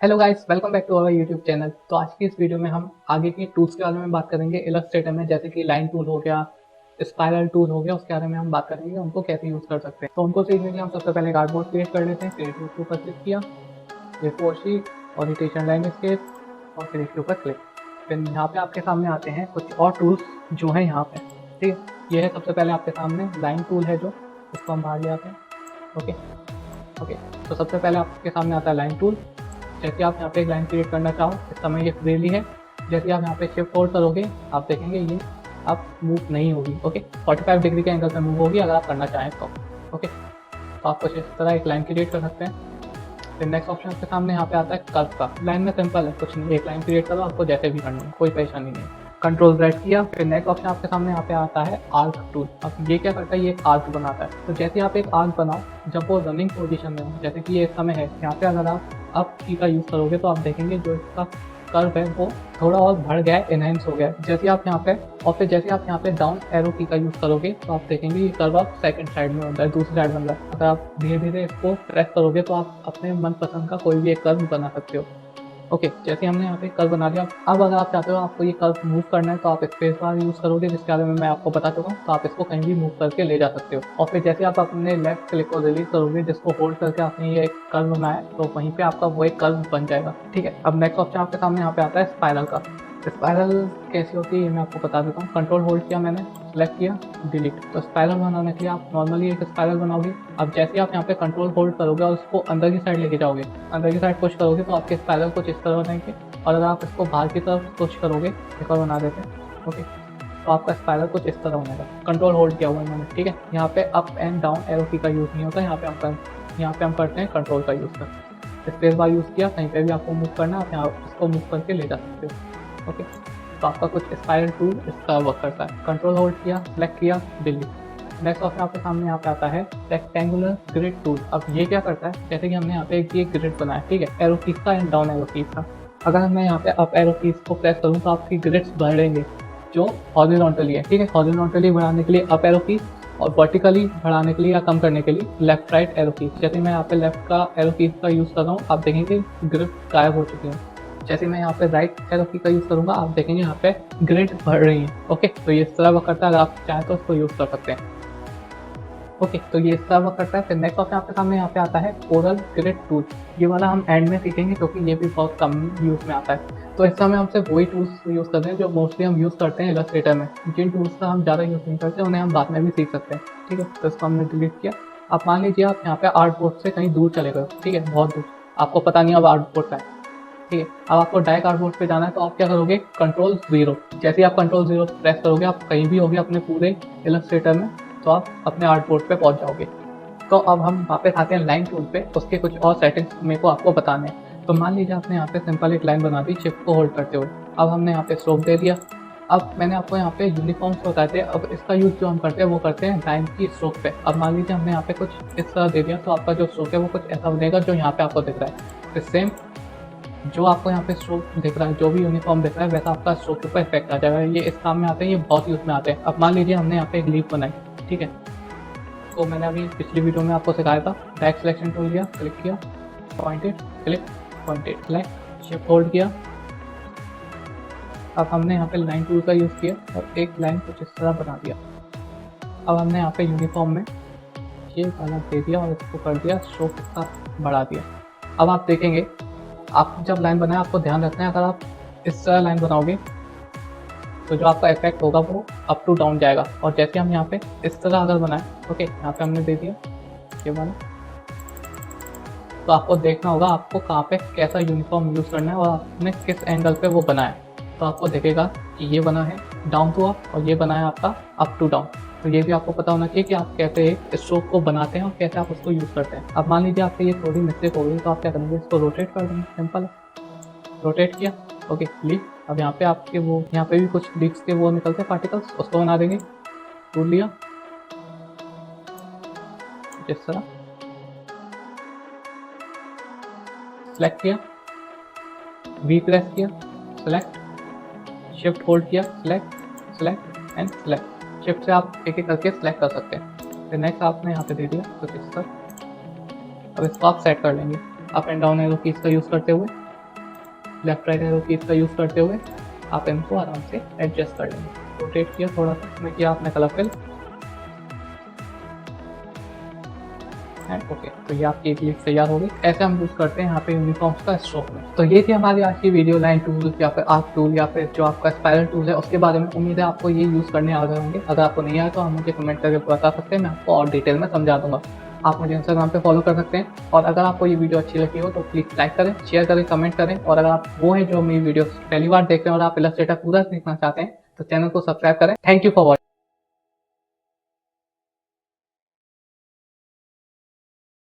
Hello guys, welcome back to our YouTube channel. तो आज की इस वीडियो में हम आगे के टूल्स के बारे में बात करेंगे इलस्ट्रेटर में, जैसे कि लाइन टूल हो गया, स्पाइरल टूल हो गया, उसके बारे में हम बात करेंगे उनको कैसे यूज़ कर सकते हैं। तो उनको सीखने के लिए हम सबसे पहले कार्डबोर्ड क्रिएट कर लेते हैं। क्रिएट के ऊपर क्लिक किया, ये फोर शीट, ओरिएंटेशन लैंडस्केप और फिर इसके ऊपर क्लिक। फिर यहाँ पे आपके सामने आते हैं कुछ और टूल्स जो है यहाँ पे। ठीक है, ये है सबसे पहले आपके सामने लाइन टूल है, जो इसको हम बाहर ले आते हैं। ओके ओके, तो सबसे पहले आपके सामने आता है लाइन टूल। जैसे आप यहाँ पे एक लाइन क्रिएट करना चाहो, इस समय ये फ्रीली है। जैसे आप यहाँ पे शिफ्ट होल्ड करोगे, आप देखेंगे ये अब मूव नहीं होगी। ओके, 45 डिग्री के एंगल पे मूव होगी अगर आप करना चाहें तो। ओके, तो आप कुछ इस तरह एक लाइन क्रिएट कर सकते हैं। फिर नेक्स्ट ऑप्शन आपके सामने यहाँ पे आता है कर्व का। लाइन में सिंपल है, कुछ नहीं, एक लाइन क्रिएट करो, आपको जैसे भी करनी है, कोई परेशानी नहीं है। कंट्रोल Z किया। फिर नेक्स्ट ऑप्शन आपके सामने यहाँ पे आता है आर्क टूल। अब ये क्या करता है, ये एक आर्क बनाता है। तो जैसे आप एक आर्क बनाओ, जब वो रनिंग पोजीशन में हो, जैसे कि ये इस समय है, यहाँ पे अगर आप अप की का यूज़ करोगे तो आप देखेंगे जो इसका कर्व है वो थोड़ा और बढ़ गया है, एनहेंस हो गया है। जैसे आप यहाँ पे, और फिर जैसे आप यहाँ पे डाउन एरो की का यूज़ करोगे तो आप देखेंगे ये कर्व आप सेकंड साइड में होता है, दूसरी साइड बन रहा है। अगर आप धीरे धीरे इसको प्रेस करोगे तो आप अपने मनपसंद का कोई भी एक कर्व बना सकते हो। ओके, जैसे हमने यहाँ पे कर्व बना दिया। अब अगर आप चाहते हो आपको ये कर्व मूव करना है तो आप स्पेस बार यूज़ करोगे, जिसके बारे में मैं आपको बता चुका हूँ। तो आप इसको कहीं भी मूव करके ले जा सकते हो। और फिर जैसे आप अपने लेफ्ट क्लिक को रिलीज करोगे, जिसको होल्ड करके आपने ये एक कर्व बनाया है, तो वहीं पे आपका वो एक कर्व बन जाएगा। ठीक है, अब नेक्स्ट ऑप्शन आपके सामने यहाँ पे आता है स्पाइरल का। स्पाइरल कैसी होती है ये मैं आपको बता देता हूँ। कंट्रोल होल्ड किया मैंने, सेलेक्ट किया, डिलीट। तो स्पाइरल बनाने के लिए आप नॉर्मली एक स्पाइरल बनाओगे। अब जैसे आप यहाँ पे कंट्रोल होल्ड करोगे और उसको अंदर की साइड लेके जाओगे, अंदर की साइड पुश करोगे तो आपके स्पाइरल कुछ इस तरह बनेंगे। और अगर आप इसको बाहर की तरफ पुश करोगे, एक और बना देते हैं। ओके, तो आपका स्पाइरल कुछ इस तरह बनेगा। कंट्रोल होल्ड किया हुआ है मैंने। ठीक है, यहाँ पे अप एंड डाउन एरो की का यूज़ नहीं होता, यहाँ पे हम करते हैं कंट्रोल का यूज़ कर। स्पेस बार यूज़ किया, कहीं पे भी आपको मूव करना है आप यहाँ इसको मूव करके ले जा सकते हो। ओके, तो आपका कुछ स्पाइरल टूल इस तरह वर्क करता है। कंट्रोल होल्ड किया, सेलेक्ट किया, डिलीट। नेक्स्ट ऑप्शन आपके सामने यहाँ पे आता है रेक्टेंगुलर ग्रिड टूल। अब ये क्या करता है, जैसे कि हमने यहाँ पे एक ये ग्रिड बनाया, ठीक है, एरो कीज का एंड डाउन एरो कीज का। अगर मैं यहाँ पे अप एरो कीज को प्रेस करूँ तो आपकी ग्रिड्स बढ़ेंगे जो हॉरिजॉन्टली है। ठीक है, हॉरिजॉन्टली बढ़ाने के लिए अप एरो कीज, और वर्टिकली बढ़ाने के लिए या कम करने के लिए लेफ्ट राइट एरो कीज। जैसे मैं यहाँ पे लेफ्ट का एरो कीज का यूज़ कर रहा हूँ, आप देखेंगे ग्रिड गायब हो चुकी है। जैसे मैं यहाँ पे राइट एरो की का यूज़ करूँगा, आप देखेंगे यहाँ पे ग्रिड बढ़ रही है। ओके, तो ये इस तरह वर्क करता है, अगर आप चाहें तो इसको यूज़ कर सकते हैं। ओके, तो ये इस तरह वर्क करता है। फिर नेक्स्ट ऑप्शन आपके सामने यहाँ पे आता है कोरल ग्रिड टूल। ये वाला हम एंड में सीखेंगे क्योंकि ये भी बहुत कम यूज़ में आता है। तो इस समय हम सिर्फ वही टूल्स यूज़ करते हैं जो मोस्टली हम यूज़ करते हैं इलस्ट्रेटर में। जिन टूल्स का हम ज़्यादा यूज़ नहीं करते उन्हें हम बाद में भी सीख सकते हैं। ठीक है, तो इसको हमने डिलीट किया। अब मान लीजिए आप यहाँ पे आर्ट बोर्ड से कहीं दूर चले गए, ठीक है, बहुत दूर, आपको पता नहीं अब आर्ट बोर्ड का है। ठीक है, अब आपको डायरेक्ट आर्टबोर्ड पे जाना है तो आप क्या करोगे, कंट्रोल 0। जैसे ही आप कंट्रोल 0 प्रेस करोगे, आप कहीं भी होगे अपने पूरे इलस्ट्रेटर में, तो आप अपने आर्टबोर्ड पे पहुंच जाओगे। तो अब हम वापस आते हैं लाइन टूल पे। उसके कुछ और सेटिंग्स मेरे को आपको बताने हैं। तो मान लीजिए आपने यहाँ पे सिंपल एक लाइन बना दी शिफ्ट को होल्ड करते हुए। अब हमने यहाँ पे स्ट्रोक दे दिया। अब मैंने आपको यहाँ पे यूनिफॉर्म्स बताए थे, अब इसका यूज़ जो हम करते हैं वो करते हैं लाइन की स्ट्रोक पे। अब मान लीजिए हमने यहाँ पे कुछ इस तरह दे दिया, तो आपका जो स्ट्रोक है वो कुछ ऐसा बनेगा जो यहाँ पे आपको दिख रहा है। फिर सेम जो आपको यहाँ पे स्ट्रोक दिख रहा है, जो भी यूनिफॉर्म दिख रहा है, वैसा आपका स्ट्रोक के ऊपर इफेक्ट आ जाएगा। ये इस काम में आते हैं, ये बहुत यूज में आते हैं। अब मान लीजिए हमने यहाँ पे एक लीफ बनाई, ठीक है, तो मैंने अभी पिछली वीडियो में आपको सिखाया था। बैक सिलेक्शन टूल लिया, क्लिक किया, pointed, click, pointed, select, shift hold किया। अब हमने यहाँ पे लाइन टूल का यूज़ किया और एक लाइन कुछ इस तरह बना दिया। अब हमने यहाँ पे यूनिफॉर्म में ये वाला दे दिया और इसको कर दिया स्ट्रोक इसका बढ़ा दिया। अब आप देखेंगे, आप जब लाइन बनाए आपको ध्यान रखना है, अगर आप इस तरह लाइन बनाओगे तो जो आपका इफेक्ट होगा वो अप टू डाउन जाएगा। और जैसे हम यहाँ पे इस तरह अगर बनाए, ओके, यहाँ पे हमने दे दिया ये वाला, तो आपको देखना होगा आपको कहाँ पे कैसा यूनिफॉर्म यूज़ करना है और आपने किस एंगल पे वो बनाया है। तो आपको दिखेगा कि ये बना है डाउन टू अप और ये बना है आपका अप टू डाउन। तो ये भी आपको पता होना चाहिए कि आप कैसे एक स्ट्रोक को बनाते हैं और कैसे आप उसको यूज़ करते हैं। अब मान लीजिए आपसे ये थोड़ी मिस्टेक हो गई, तो आप क्या करेंगे, इसको रोटेट कर देंगे। सिंपल, रोटेट किया, ओके, लीफ। अब यहाँ पे आपके वो यहाँ पे भी कुछ लीव्स के वो निकलते हैं पार्टिकल्स, उसको बना देंगे। टूल लिया जिस तरह, सेलेक्ट किया, वी प्रेस किया, सेलेक्ट, शिफ्ट होल्ड किया, select, select and select. Shift से आप एक एक करके सेलेक्ट कर सकते हैं। फिर नेक्स्ट आपने यहाँ पे दे दिया कुछ इस तरह। अब इसको आप सेट कर लेंगे up and down arrow keys का यूज़ करते हुए। लेफ्ट राइट एरो कीज का यूज़ करते हुए आप इनको आराम से एडजस्ट कर लेंगे। रोटेट किया थोड़ा सा, इसमें किया आपने कलर फिल एंड ओके। तो ये आपकी एक लिस्ट तैयार होगी। ऐसे हम यूज़ करते हैं यहाँ पे यूनिफॉर्म्स का स्ट्रोक में। तो ये थी हमारी आज की वीडियो लाइन टूल या फिर आर्क टूल या फिर जो आपका स्पाइरल टूल है उसके बारे में। उम्मीद है आपको ये यूज़ करने आ गए होंगे। अगर आपको नहीं आया तो आप मुझे कमेंट करके बता सकते हैं, मैं आपको और डिटेल में समझा दूंगा। आप मुझे इंस्टाग्राम पे फॉलो कर सकते हैं। और अगर आपको ये वीडियो अच्छी लगी हो तो प्लीज़ लाइक करें, शेयर करें, कमेंट करें। और अगर आप वो हैं जो मेरी वीडियो पहली बार देख रहे हैं और आप इलस्ट्रेटर पूरा सीखना चाहते हैं तो चैनल को सब्सक्राइब करें। Thank you for watching.